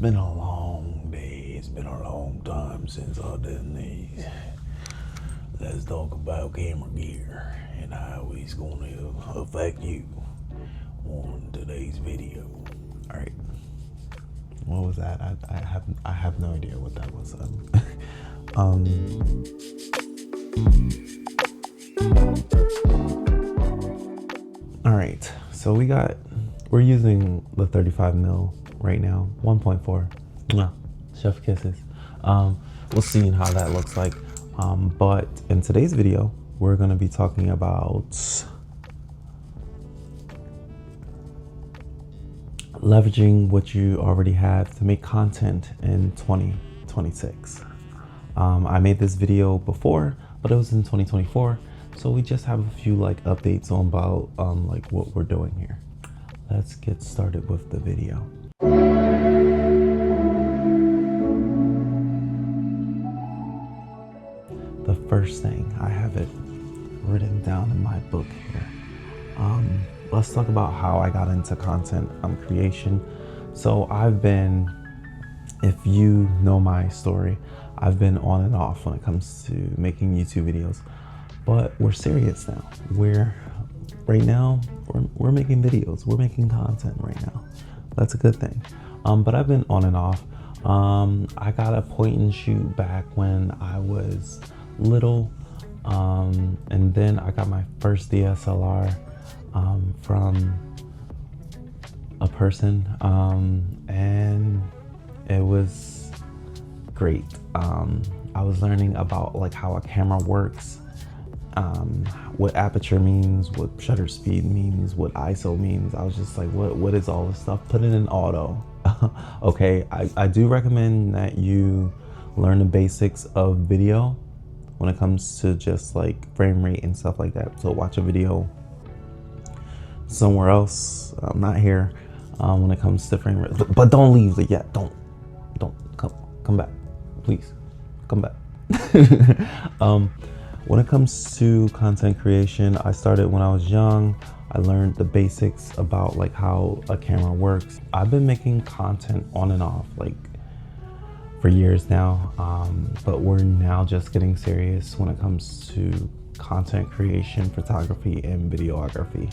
been a long day. It's been a long time since I've done these. Let's talk about camera gear and how it's going to affect you on today's video. All right. What was that? I have no idea what that was. All right. So we're using the 35 mil right now, 1.4. Chef kisses. We'll see how that looks like. But in today's video, we're going to be talking about leveraging what you already have to make content in 2026. I made this video before, but it was in 2024. So we just have a few updates on about what we're doing here. Let's get started with the video. The first thing, I have it written down in my book here. Let's talk about how I got into content creation. So if you know my story, I've been on and off when it comes to making YouTube videos, but we're serious now. We're making videos, we're making content right now. That's a good thing. But I've been on and off. I got a point and shoot back when I was little, and then I got my first DSLR from a person, and it was great. I was learning about how a camera works, what aperture means, what shutter speed means, what ISO means. I was just like, what is all this stuff? Put it in auto. Okay, I do recommend that you learn the basics of video when it comes to just frame rate and stuff like that. So watch a video somewhere else, not here, when it comes to frame rate. But don't leave it yet. Don't come back, please. Come back. When it comes to content creation, I started when I was young. I learned the basics about how a camera works. I've been making content on and off for years now, but we're now just getting serious when it comes to content creation, photography, and videography.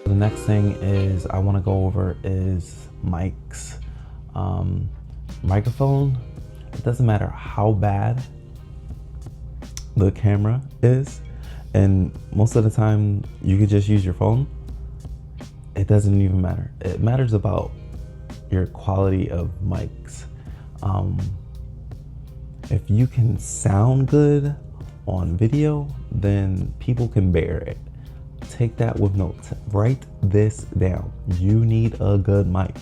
The next thing is I want to go over is mics. Microphone, it doesn't matter how bad the camera is, and most of the time you could just use your phone. It doesn't even matter. It matters about your quality of mics. If you can sound good on video, then people can bear it. Take that with notes. Write this down. You need a good mic.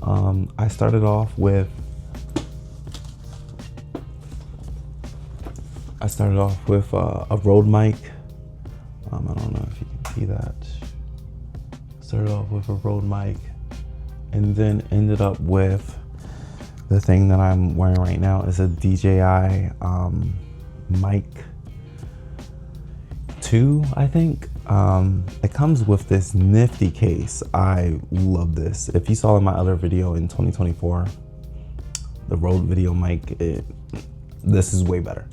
I started off with a Rode mic. I don't know if you can see that. Started off with a Rode mic, and then ended up with the thing that I'm wearing right now is a DJI mic 2, I think. It comes with this nifty case. I love this. If you saw in my other video in 2024, the Rode video mic, this is way better.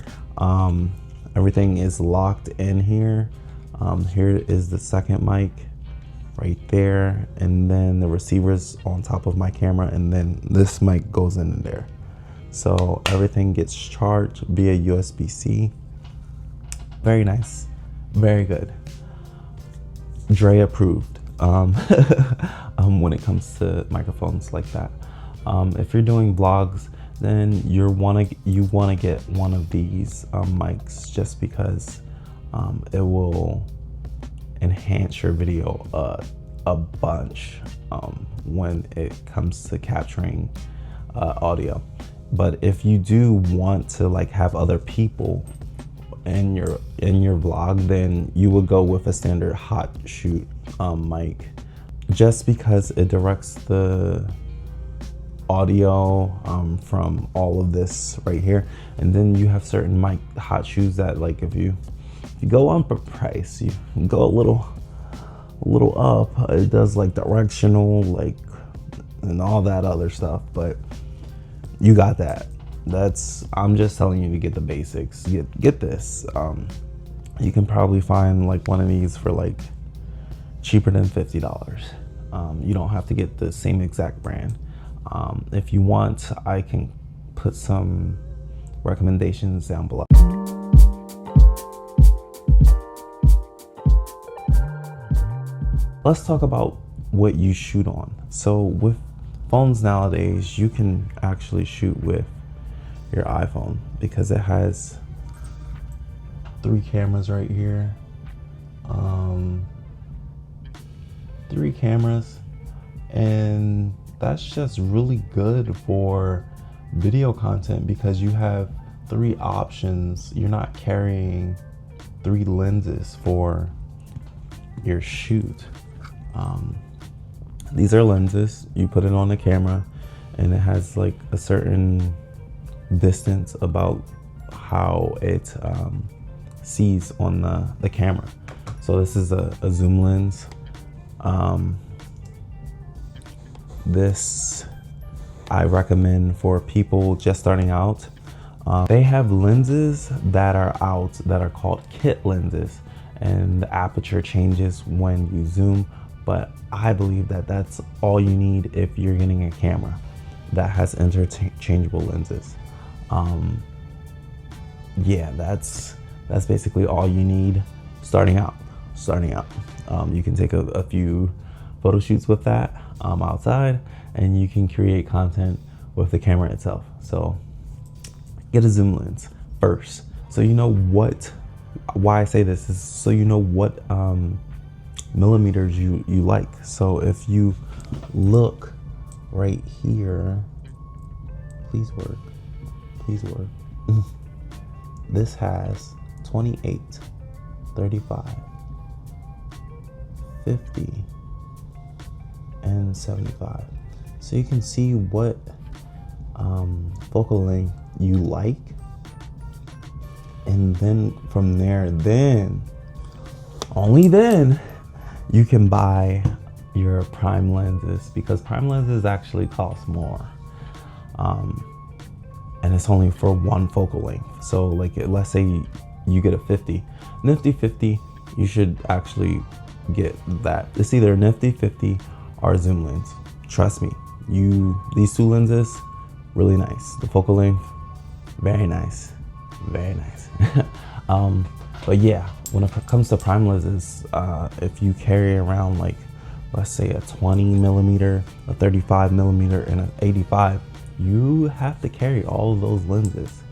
Everything is locked in here. Here is the second mic right there, and then the receiver's on top of my camera, and then this mic goes in there. So everything gets charged via USB-C. Very nice, very good. Dre approved when it comes to microphones like that. If you're doing vlogs, then you want to get one of these mics, just because it will enhance your video a bunch when it comes to capturing audio. But if you do want to have other people in your vlog, then you would go with a standard hot shoot mic, just because it directs the audio from all of this right here. And then you have certain mic hot shoes that if you go on for price, you go a a little up. It does like directional, like, and all that other stuff, but you got that. I'm just telling you to get the basics. Get this. You can probably find like one of these for like cheaper than $50. You don't have to get the same exact brand. If you want, I can put some recommendations down below. Let's talk about what you shoot on. So with phones nowadays, you can actually shoot with your iPhone because it has 3 cameras right here. 3 cameras, and that's just really good for video content because you have 3 options. You're not carrying 3 lenses for your shoot. These are lenses. You put it on the camera and it has like a certain distance about how it sees on the camera. So this is a zoom lens. This I recommend for people just starting out. They have lenses that are out that are called kit lenses, and the aperture changes when you zoom, but I believe that that's all you need if you're getting a camera that has interchangeable lenses. Yeah, that's basically all you need starting out. You can take a few photo shoots with that outside, and you can create content with the camera itself. So get a zoom lens first, so you know why I say this is so you know what millimeters you like. So if you look right here, please work. This has 28, 35, 50, and 75. So you can see what focal length you like, and then from there, only then you can buy your prime lenses, because prime lenses actually cost more, and it's only for one focal length. So like, let's say you get a 50 nifty 50, you should actually get that. It's either nifty 50 or zoom lens. Trust me, these 2 lenses, really nice. The focal length, very nice. But yeah, when it comes to prime lenses, if you carry around like, let's say a 20 millimeter, a 35 millimeter, and an 85, you have to carry all of those lenses.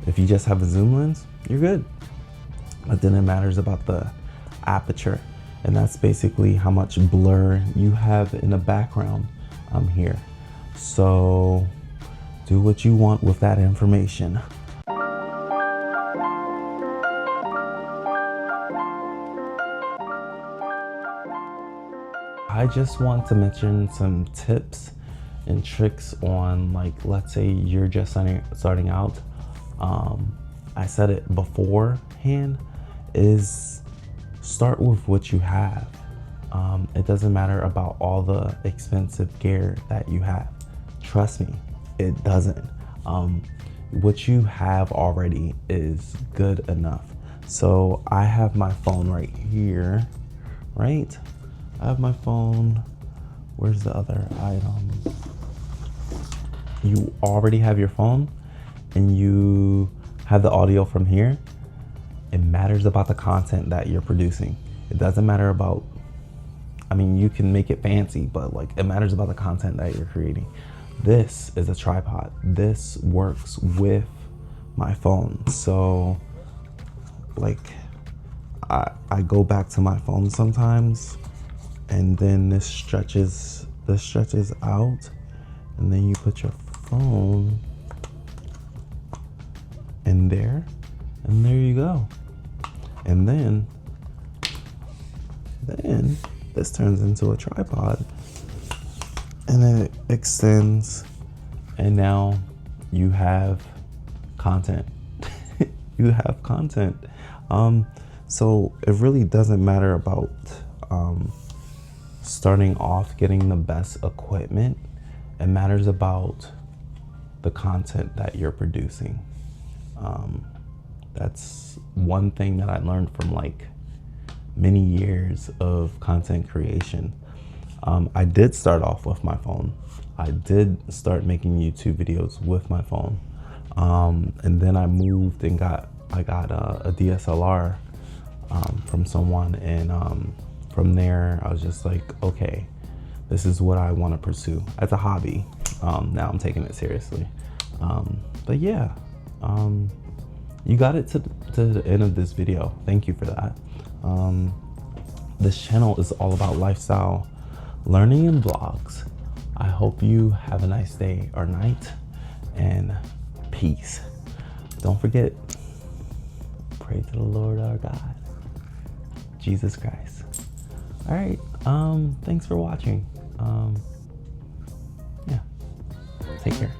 If you just have a zoom lens, you're good. But then it matters about the aperture, and that's basically how much blur you have in the background here. So do what you want with that information. I just want to mention some tips and tricks on, like, let's say you're just starting out. I said it beforehand, is start with what you have. It doesn't matter about all the expensive gear that you have. Trust me, it doesn't. What you have already is good enough. So I have my phone right here, right? I have my phone. Where's the other item? You already have your phone and you have the audio from here. It matters about the content that you're producing. It doesn't matter about, I mean, you can make it fancy, but like, it matters about the content that you're creating. This is a tripod. This works with my phone. So like, I go back to my phone sometimes, and then this stretches out, and then you put your phone in there, and there you go. And then this turns into a tripod, and then it extends, and now you have content. You have content. So it really doesn't matter about starting off getting the best equipment. It matters about the content that you're producing. That's one thing that I learned from like many years of content creation. I did start off with my phone. I did start making YouTube videos with my phone. And then I moved and I got a DSLR from someone, and from there I was just like, okay, this is what I want to pursue as a hobby. Now I'm taking it seriously. But yeah, you got it to the end of this video. Thank you for that. This channel is all about lifestyle, learning, and vlogs. I hope you have a nice day or night, and peace. Don't forget, pray to the Lord our God, Jesus Christ. All right, thanks for watching. Yeah, take care.